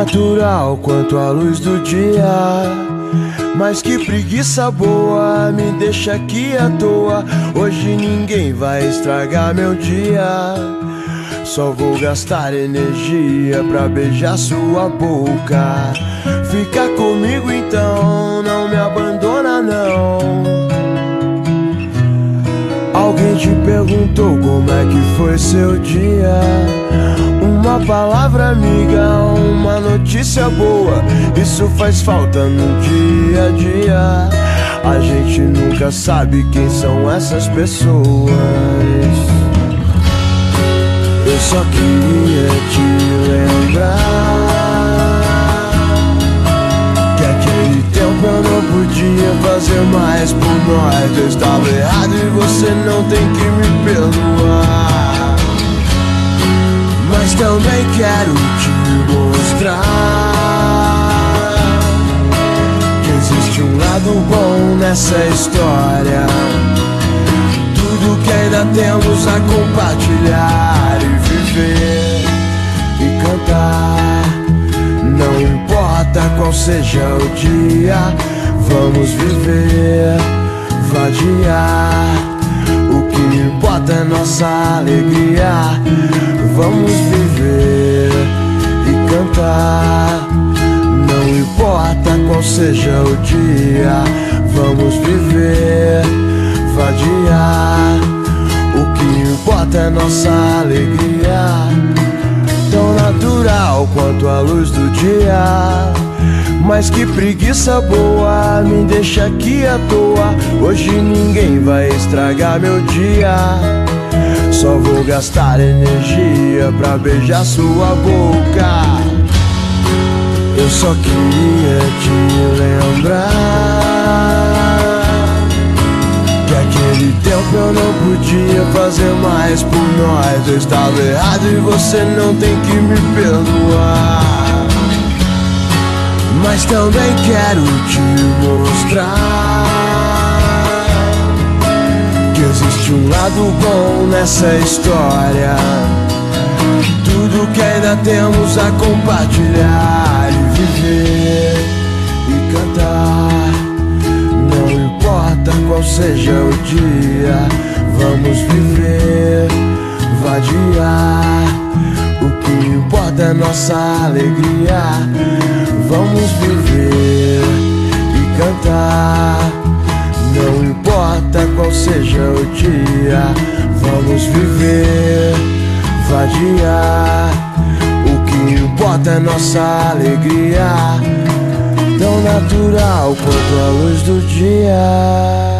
natural quanto a luz do dia. Mas que preguiça boa, me deixa aqui à toa. Hoje ninguém vai estragar meu dia. Só vou gastar energia pra beijar sua boca. Fica comigo então, não me abandona não. Alguém te perguntou como é que foi seu dia? Uma palavra amiga, uma notícia boa, isso faz falta no dia a dia. A gente nunca sabe quem são essas pessoas. Eu só queria te lembrar que aquele tempo eu não podia fazer mais por nós. Eu estava errado e você não tem que me perdoar. Mas também quero te mostrar que existe um lado bom nessa história. Tudo que ainda temos a compartilhar e viver e cantar. Não importa qual seja o dia, vamos viver, vadiar. O que importa é nossa alegria. Vamos viver e cantar. Não importa qual seja o dia, vamos viver, vadiar. O que importa é nossa alegria. Tão natural quanto a luz do dia. Mas que preguiça boa, me deixa aqui à toa. Hoje ninguém vai estragar meu dia. Só vou gastar energia pra beijar sua boca. Eu só queria te lembrar que aquele tempo eu não podia fazer mais por nós. Eu estava errado e você não tem que me perdoar. Mas também quero te mostrar que existe um lado bom nessa história. Tudo que ainda temos a compartilhar e viver e cantar. Não importa qual seja o dia, vamos viver, vadiar. O que importa é nossa alegria. Vamos viver e cantar. Não importa qual seja o dia, vamos viver, vadiar. O que importa é nossa alegria. Tão natural quanto a luz do dia.